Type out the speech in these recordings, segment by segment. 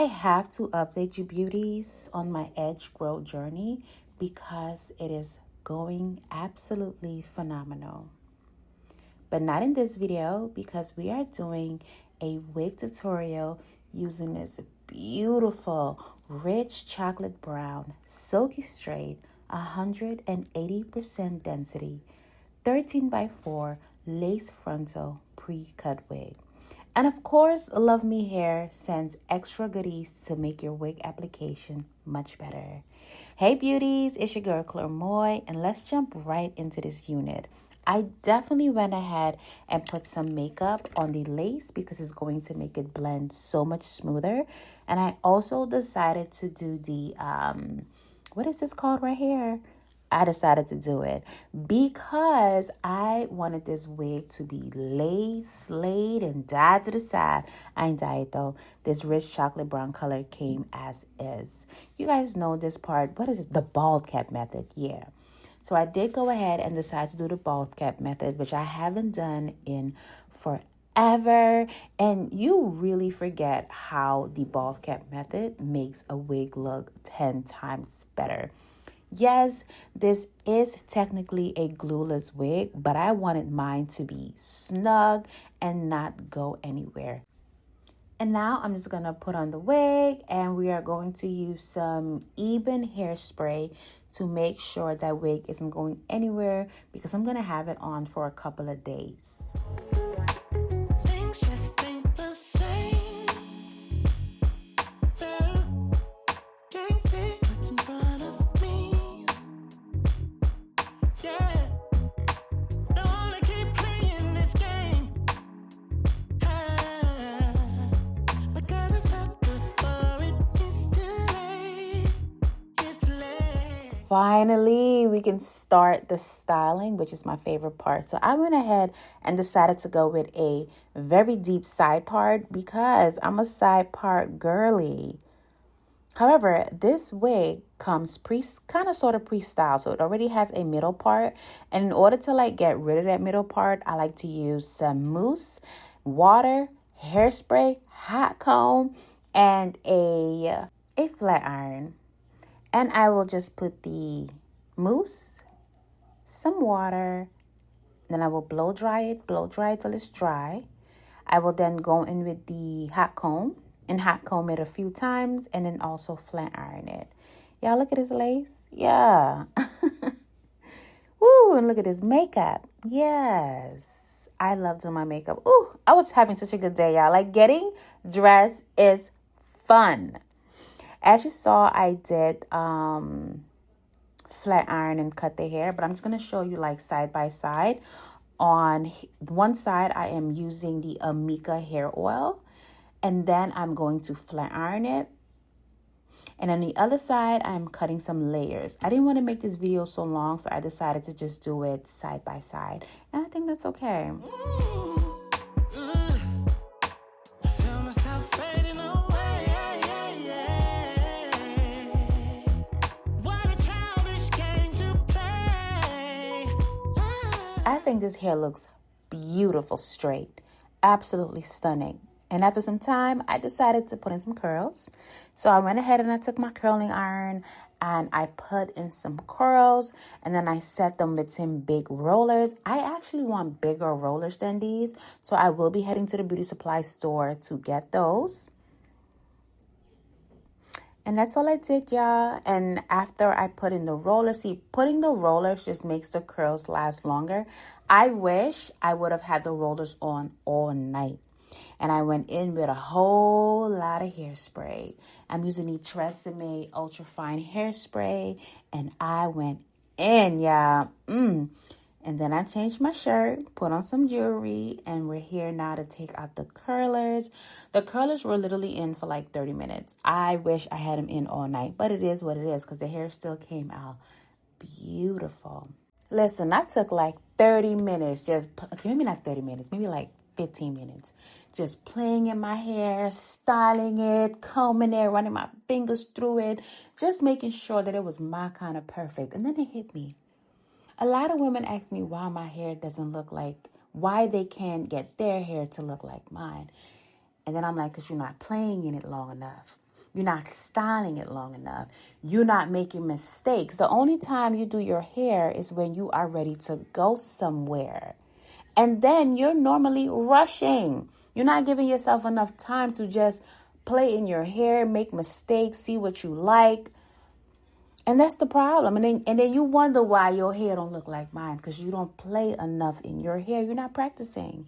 have to update you beauties on my edge growth journey because it is going absolutely phenomenal. But not in this video because we are doing a wig tutorial using this beautiful, rich chocolate brown, silky straight, 180% density, 13x4 lace frontal pre-cut wig. And of course, Love Me Hair sends extra goodies to make your wig application much better. Hey beauties, it's your girl Claire, and let's jump right into this unit. I definitely went ahead and put some makeup on the lace because it's going to make it blend so much smoother. And I also decided to do the, what is this called right here? I decided to do it because I wanted this wig to be laid, slayed, and dyed to the side. I ain't dyed though. This rich chocolate brown color came as is. You guys know this part. What is it? The bald cap method. Yeah. So I did go ahead and decide to do the bald cap method, which I haven't done in forever. And you really forget how the bald cap method makes a wig look 10 times better. Yes, this is technically a glueless wig, but I wanted mine to be snug and not go anywhere. And now I'm just going to put on the wig and we are going to use some Ebin hairspray to make sure that wig isn't going anywhere because I'm going to have it on for a couple of days. Finally, we can start the styling, which is my favorite part. So I went ahead and decided to go with a very deep side part because I'm a side part girly. However, this wig comes sort of pre-styled. So it already has a middle part. And in order to get rid of that middle part, I like to use some mousse, water, hairspray, hot comb, and a flat iron. And I will just put the mousse, some water, then I will blow dry it till it's dry. I will then go in with the hot comb and hot comb it a few times and then also flat iron it. Y'all look at his lace. Yeah. Woo, and look at his makeup. Yes. I love doing my makeup. Ooh, I was having such a good day, y'all. Getting dressed is fun. As you saw, I did flat iron and cut the hair, but I'm just going to show you side by side. On one side, I am using the Amika hair oil, and then I'm going to flat iron it. And on the other side, I'm cutting some layers. I didn't want to make this video so long, so I decided to just do it side by side. And I think that's okay. I think this hair looks beautiful straight, absolutely stunning. And after some time, I decided to put in some curls. So I went ahead and I took my curling iron and I put in some curls and then I set them with some big rollers. I actually want bigger rollers than these, so I will be heading to the beauty supply store to get those. And that's all I did, y'all. And after I put in the rollers, see, putting the rollers just makes the curls last longer. I wish I would have had the rollers on all night. And I went in with a whole lot of hairspray. I'm using the Tresemme Ultra Fine Hairspray. And I went in, y'all. And then I changed my shirt, put on some jewelry, and we're here now to take out the curlers. The curlers were literally in for 30 minutes. I wish I had them in all night, but it is what it is because the hair still came out beautiful. Listen, I took 30 minutes, maybe not 30 minutes, maybe 15 minutes, just playing in my hair, styling it, combing it, running my fingers through it, just making sure that it was my kind of perfect. And then it hit me. A lot of women ask me why my hair doesn't look why they can't get their hair to look like mine. And then I'm like, because you're not playing in it long enough. You're not styling it long enough. You're not making mistakes. The only time you do your hair is when you are ready to go somewhere. And then you're normally rushing. You're not giving yourself enough time to just play in your hair, make mistakes, see what you like. And that's the problem. And then you wonder why your hair don't look like mine, because you don't play enough in your hair. You're not practicing.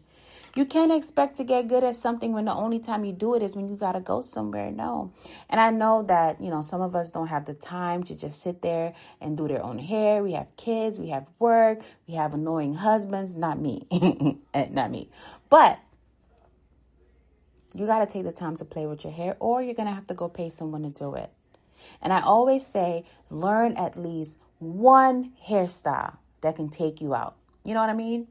You can't expect to get good at something when the only time you do it is when you got to go somewhere. No. And I know that, some of us don't have the time to just sit there and do their own hair. We have kids, we have work, we have annoying husbands. Not me. Not me. But you got to take the time to play with your hair, or you're going to have to go pay someone to do it. And I always say, learn at least one hairstyle that can take you out. You know what I mean?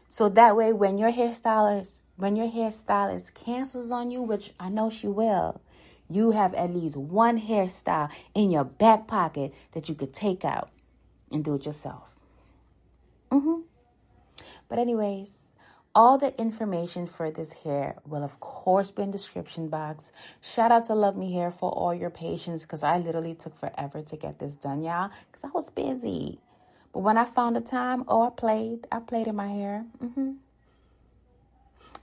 So that way, when your hairstylist cancels on you, which I know she will, you have at least one hairstyle in your back pocket that you could take out and do it yourself. But anyways, all the information for this hair will, of course, be in the description box. Shout out to Love Me Hair for all your patience, because I literally took forever to get this done, y'all, because I was busy. But when I found the time, I played in my hair.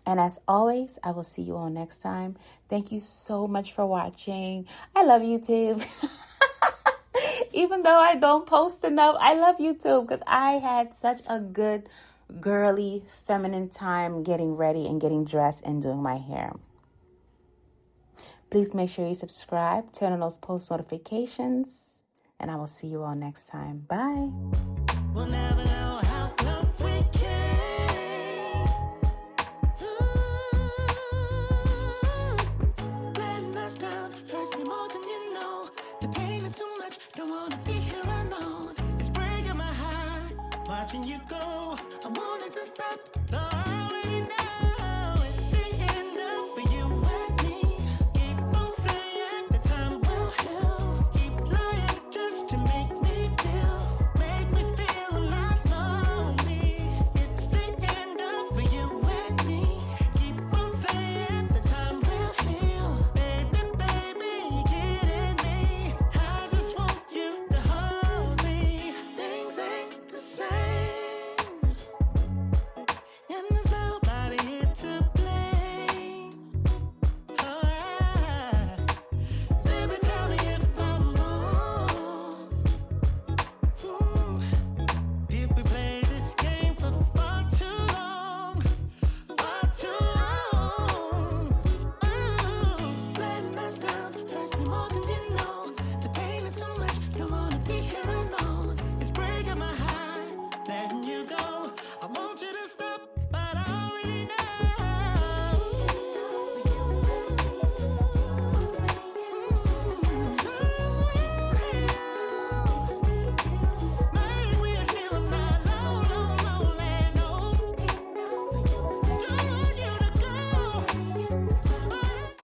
And as always, I will see you all next time. Thank you so much for watching. I love YouTube. Even though I don't post enough, I love YouTube because I had such a good, girly, feminine time getting ready and getting dressed and doing my hair. Please make sure you subscribe, turn on those post notifications, and I will see you all next time. Bye. We'll never know how close we came. Letting us down hurts me more than you know. The pain is too much, don't wanna be here alone. It's breaking my heart, watching you go. I wanted to stop, though I already know.